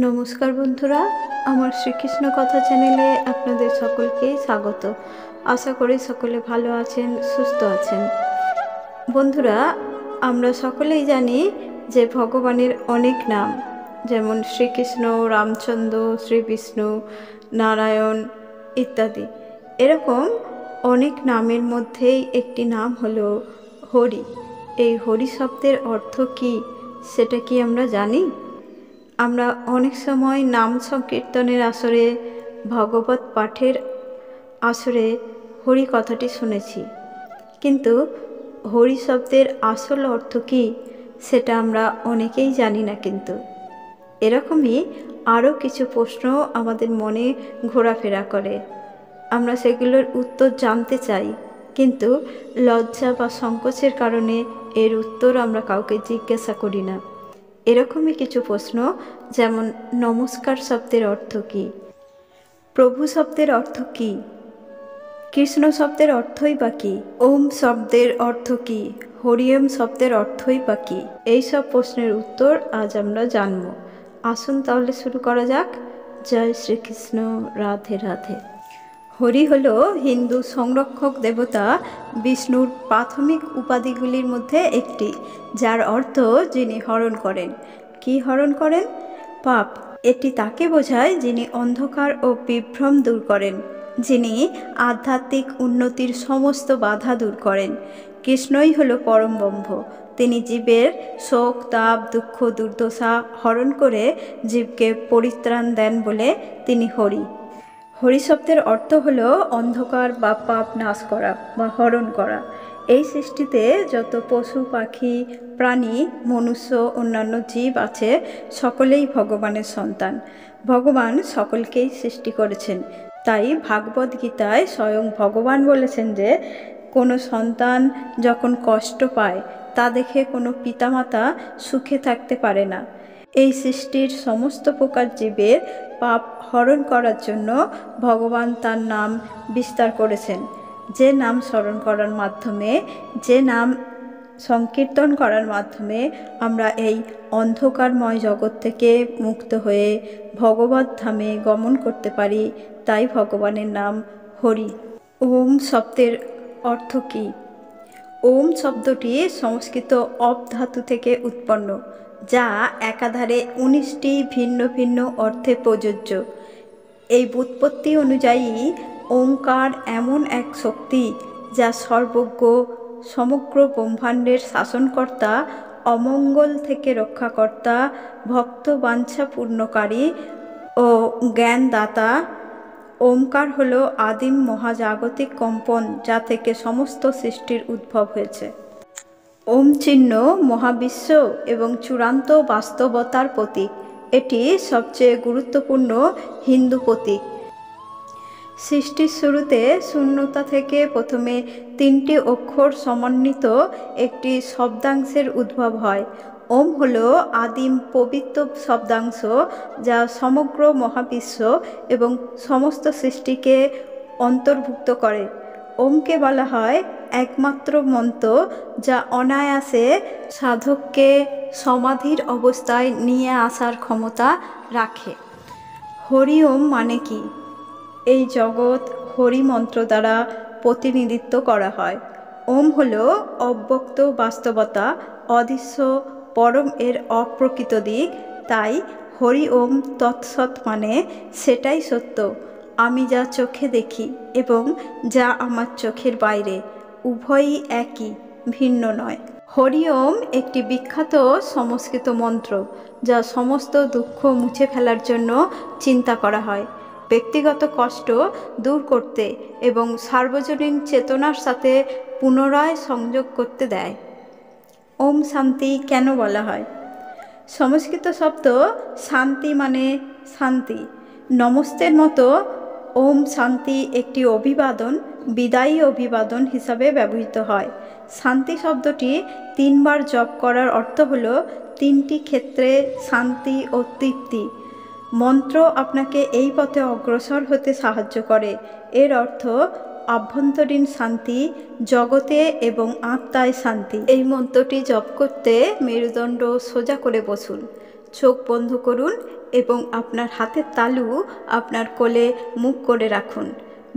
নমস্কার বন্ধুরা, আমার শ্রীকৃষ্ণ কথা চ্যানেলে আপনাদের সকলকেই স্বাগত। আশা করি সকলে ভালো আছেন, সুস্থ আছেন। বন্ধুরা, আমরা সকলেই জানি যে ভগবানের অনেক নাম, যেমন শ্রীকৃষ্ণ, রামচন্দ্র, শ্রীবিষ্ণু, নারায়ণ ইত্যাদি। এরকম অনেক নামের মধ্যেই একটি নাম হলো হরি। এই হরি শব্দের অর্থ কী সেটা কি আমরা জানি? আমরা অনেক সময় নাম সংকীর্তনের আসরে, ভগবত পাঠের আসরে হরি কথাটি শুনেছি, কিন্তু হরি শব্দের আসল অর্থ কী সেটা আমরা অনেকেই জানি না। কিন্তু এরকমই আরও কিছু প্রশ্ন আমাদের মনে ঘোরাফেরা করে। আমরা সেগুলোর উত্তর জানতে চাই, কিন্তু লজ্জা বা সংকোচের কারণে এর উত্তর আমরা কাউকে জিজ্ঞাসা করি না। এরকমই কিছু প্রশ্ন, যেমন নমস্কার শব্দের অর্থ কী, প্রভু শব্দের অর্থ কী, কৃষ্ণ শব্দের অর্থই বা কী, ওম শব্দের অর্থ কী, হরি ওম শব্দের অর্থই বা কী। এইসব প্রশ্নের উত্তর আজ আমরা জানব। আসুন তাহলে শুরু করা যাক। জয় শ্রীকৃষ্ণ, রাধে রাধে। হরি হল হিন্দু সংরক্ষক দেবতা বিষ্ণুর প্রাথমিক উপাধিগুলির মধ্যে একটি, যার অর্থ যিনি হরণ করেন। কি হরণ করেন? পাপ। এটি তাকে বোঝায় যিনি অন্ধকার ও বিভ্রম দূর করেন, যিনি আধ্যাত্মিক উন্নতির সমস্ত বাধা দূর করেন। কৃষ্ণই হল পরম ব্রহ্ম। তিনি জীবের শোক, তাপ, দুঃখ, দুর্দশা হরণ করে জীবকে পরিত্রাণ দেন বলে তিনি হরি। হরি শব্দের অর্থ হল অন্ধকার বা পাপ নাশ করা বা হরণ করা। এই সৃষ্টিতে যত পশু, পাখি, প্রাণী, মনুষ্য, অন্যান্য জীব আছে, সকলেই ভগবানের সন্তান। ভগবান সকলকেই সৃষ্টি করেছেন। তাই ভাগবত গীতায় স্বয়ং ভগবান বলেছেন যে কোনো সন্তান যখন কষ্ট পায় তা দেখে কোনো পিতামাতা সুখে থাকতে পারে না। এই সৃষ্টির সমস্ত প্রকার জীবের পাপ হরণ করার জন্য ভগবান তার নাম বিস্তার করেছেন। যে নাম স্মরণ করার মাধ্যমে, যে নাম সংকীর্তন করার মাধ্যমে আমরা এই অন্ধকারময় জগৎ থেকে মুক্ত হয়ে ভগবত ধামে গমন করতে পারি, তাই ভগবানের নাম হরি। ওম শব্দের অর্থ কী? ওম শব্দটি সংস্কৃত অপ ধাতু থেকে উৎপন্ন, যা একাধারে 19টি ভিন্ন ভিন্ন অর্থে প্রযোজ্য। এই ব্যুৎপত্তি অনুযায়ী ওঙ্কার এমন এক শক্তি যা সর্বজ্ঞ, সমগ্র ব্রহ্মাণ্ডের শাসনকর্তা, অমঙ্গল থেকে রক্ষাকর্তা, ভক্ত বাঞ্ছা পূর্ণকারী ও জ্ঞানদাতা। ওমকার হল আদিম মহাজাগতিক কম্পন, যা থেকে সমস্ত সৃষ্টির উদ্ভব হয়েছে। ওম চিহ্ন মহাবিশ্ব এবং চূড়ান্ত বাস্তবতার প্রতীক। এটি সবচেয়ে গুরুত্বপূর্ণ হিন্দু প্রতীক। সৃষ্টির শুরুতে শূন্যতা থেকে প্রথমে 3টি অক্ষর সমন্বিত একটি শব্দাংশের উদ্ভব হয়। ওম হল আদিম পবিত্র শব্দাংশ, যা সমগ্র মহাবিশ্ব এবং সমস্ত সৃষ্টিকে অন্তর্ভুক্ত করে। ওমকে বলা হয় একমাত্র মন্ত্র, যা অনায়াসে সাধককে সমাধির অবস্থায় নিয়ে আসার ক্ষমতা রাখে। হরি ওম মানে কি? এই জগৎ হরি মন্ত্র দ্বারা প্রতিনিধিত্ব করা হয়। ওম হল অব্যক্ত বাস্তবতা, অদৃশ্য পরম এর অপ্রকৃত দিক। তাই হরি ওম তৎসৎ মানে সেটাই সত্য, আমি যা চোখে দেখি এবং যা আমার চোখের বাইরে, উভয়ই একই, ভিন্ন নয়। হরি ওম একটি বিখ্যাত সংস্কৃত মন্ত্র, যা সমস্ত দুঃখ মুছে ফেলার জন্য চিন্তা করা হয়, ব্যক্তিগত কষ্ট দূর করতে এবং সার্বজনীন চেতনার সাথে পুনরায় সংযোগ করতে দেয়। ওম শান্তি কেন বলা হয়? সংস্কৃত শব্দ শান্তি মানে শান্তি। নমস্তের মতো ওম শান্তি একটি অভিবাদন, বিদায়ী অভিবাদন হিসাবে ব্যবহৃত হয়। শান্তি শব্দটি 3 বার জপ করার অর্থ হল 3টি ক্ষেত্রে শান্তি ও তৃপ্তি। মন্ত্র আপনাকে এই পথে অগ্রসর হতে সাহায্য করে। এর অর্থ আভ্যন্তরীণ শান্তি, জগতে এবং আত্মায় শান্তি। এই মন্ত্রটি জপ করতে মেরুদণ্ড সোজা করে বসুন, চোখ বন্ধ করুন এবং আপনার হাতের তালু আপনার কোলে মুখ করে রাখুন।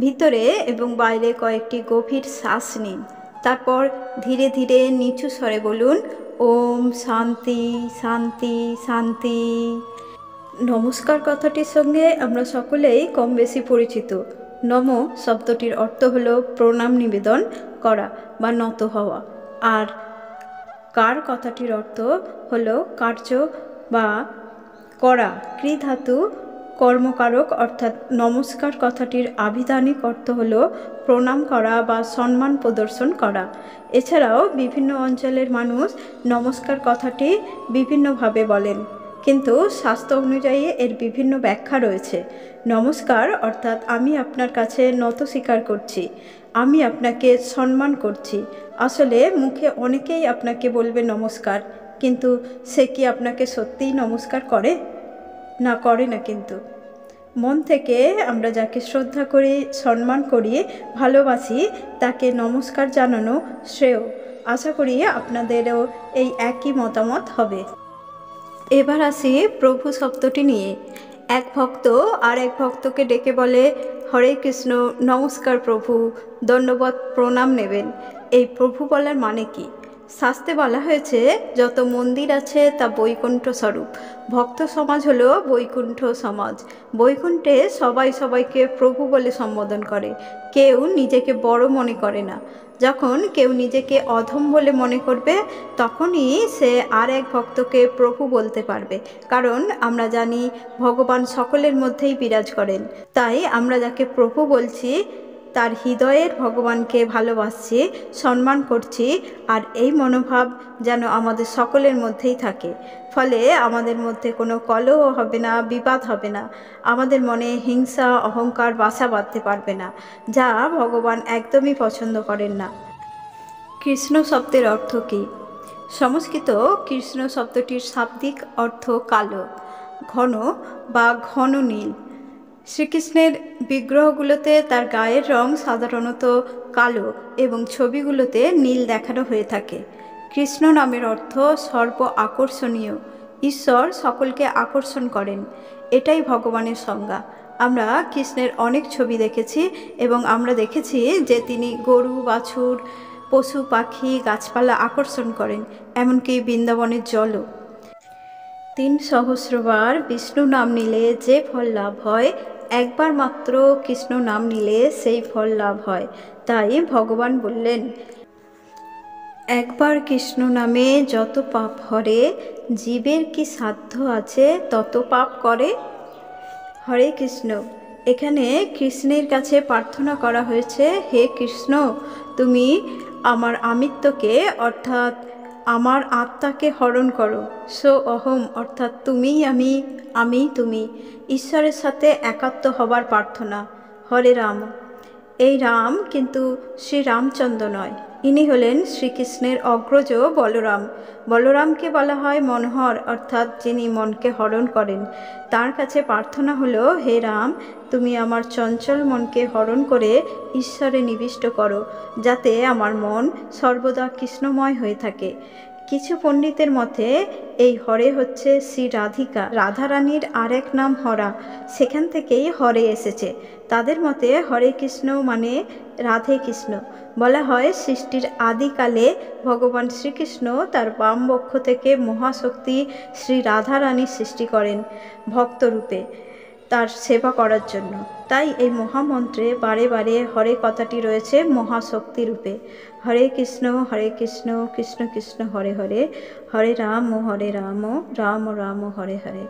ভিতরে এবং বাইরে কয়েকটি গভীর শ্বাস নিন। তারপর ধীরে ধীরে নিচু স্বরে বলুন, ওম শান্তি শান্তি শান্তি। নমস্কার কথাটির সঙ্গে আমরা সকলেই কম বেশি পরিচিত। নম শব্দটির অর্থ হলো প্রণাম নিবেদন করা বা নত হওয়া, আর কার কথাটির অর্থ হলো কার্য বা করা। কৃ ধাতু কর্মকারক, অর্থাৎ নমস্কার কথাটির আভিধানিক অর্থ হলো প্রণাম করা বা সম্মান প্রদর্শন করা। এছাড়াও বিভিন্ন অঞ্চলের মানুষ নমস্কার কথাটি বিভিন্নভাবে বলেন, কিন্তু শাস্ত্র অনুযায়ী এর বিভিন্ন ব্যাখ্যা রয়েছে। নমস্কার অর্থাৎ আমি আপনার কাছে নত স্বীকার করছি, আমি আপনাকে সম্মান করছি। আসলে মুখে অনেকেই আপনাকে বলবে নমস্কার, কিন্তু সে কি আপনাকে সত্যিই নমস্কার করে? না, করে না। কিন্তু মন থেকে আমরা যাকে শ্রদ্ধা করি, সম্মান করি, ভালোবাসি, তাকে নমস্কার জানানো শ্রেয়। আশা করি আপনাদেরও এই একই মতামত হবে। এবার আসি প্রভু শব্দটি নিয়ে। এক ভক্ত আর এক ভক্তকে ডেকে বলে, হরে কৃষ্ণ, নমস্কার প্রভু, দণ্ডবত প্রণাম নেবেন। এই প্রভু বলার মানে কি? শাস্ত্রে বলা হয়েছে যত মন্দির আছে তা বৈকুণ্ঠ স্বরূপ। ভক্ত সমাজ হলো বৈকুণ্ঠ সমাজ। বৈকুণ্ঠে সবাই সবাইকে প্রভু বলে সম্বোধন করে, কেউ নিজেকে বড় মনে করে না। যখন কেউ নিজেকে অধম বলে মনে করবে, তখনই সে আর এক ভক্তকে প্রভু বলতে পারবে। কারণ আমরা জানি ভগবান সকলের মধ্যেই বিরাজ করেন, তাই আমরা যাকে প্রভু বলছি তার হৃদয়ের ভগবানকে ভালোবাসছি, সম্মান করছি, আর এই মনোভাব যেন আমাদের সকলের মধ্যেই থাকে। ফলে আমাদের মধ্যে কোনো কলহ হবে না, বিবাদ হবে না, আমাদের মনে হিংসা অহংকার বাসা বাঁধতে পারবে না, যা ভগবান একদমই পছন্দ করেন না। কৃষ্ণ শব্দের অর্থ কী? সংস্কৃত কৃষ্ণ শব্দটির শাব্দিক অর্থ কালো, ঘন বা ঘন নীল। শ্রীকৃষ্ণের বিগ্রহগুলোতে তার গায়ের রং সাধারণত কালো এবং ছবিগুলোতে নীল দেখানো হয়ে থাকে। কৃষ্ণ নামের অর্থ সর্ব আকর্ষণীয়। ঈশ্বর সকলকে আকর্ষণ করেন, এটাই ভগবানের সংজ্ঞা। আমরা কৃষ্ণের অনেক ছবি দেখেছি এবং আমরা দেখেছি যে তিনি গরু, বাছুর, পশু পাখি, গাছপালা আকর্ষণ করেন, এমনকি বৃন্দাবনের জলও। ৩ সহস্রবার বিষ্ণু নাম নিলে যে ফল লাভ হয়, একবার মাত্র কৃষ্ণ নাম নিলে সেই ফল লাভ হয়। তাই ভগবান বললেন, একবার কৃষ্ণ নামে যত পাপ হরে, জীবের কি সাধ্য আছে তত পাপ করে। হরে কৃষ্ণ। এখানে কৃষ্ণের কাছে প্রার্থনা করা হয়েছে, হে কৃষ্ণ, তুমি আমার আমিত্বকে অর্থাৎ আমার আত্মাকে হরণ করো। সো অহম অর্থাৎ তুমিই আমি, আমিই তুমি। ঈশ্বরের সাথে একাত্ম হবার প্রার্থনা। হরে রাম। এই রাম কিন্তু শ্রী রামচন্দ্র নয়, ইনি হলেন শ্রীকৃষ্ণের অগ্রজ বলরাম। বলরামকে বলা হয় মনোহর, অর্থাৎ যিনি মনকে হরণ করেন। তার কাছে প্রার্থনা হলো, হে রাম, তুমি আমার চঞ্চল মনকে হরণ করে ঈশ্বরে নিবিষ্ট করো, যাতে আমার মন সর্বদা কৃষ্ণময় হয়ে থাকে। কিছু পণ্ডিতের মতে এই হরে হচ্ছে শ্রী রাধিকা, রাধারানীর আর এক নাম হরা, সেখান থেকেই হরে এসেছে। তাদের মতে হরে কৃষ্ণ মানে রাধে কৃষ্ণ। বলা হয় সৃষ্টির আদিকালে ভগবান শ্রীকৃষ্ণ তার বাম বক্ষ থেকে মহাশক্তি শ্রী রাধারানীর সৃষ্টি করেন ভক্তরূপে, তার সেবা করার জন্য। তাই এই মহামন্ত্রে বারে বারে হরে কথাটি রয়েছে মহাশক্তি রূপে। হরে কৃষ্ণ কৃষ্ণ কৃষ্ণ হরে হরে, হরে রাম রাম রাম হরে হরে।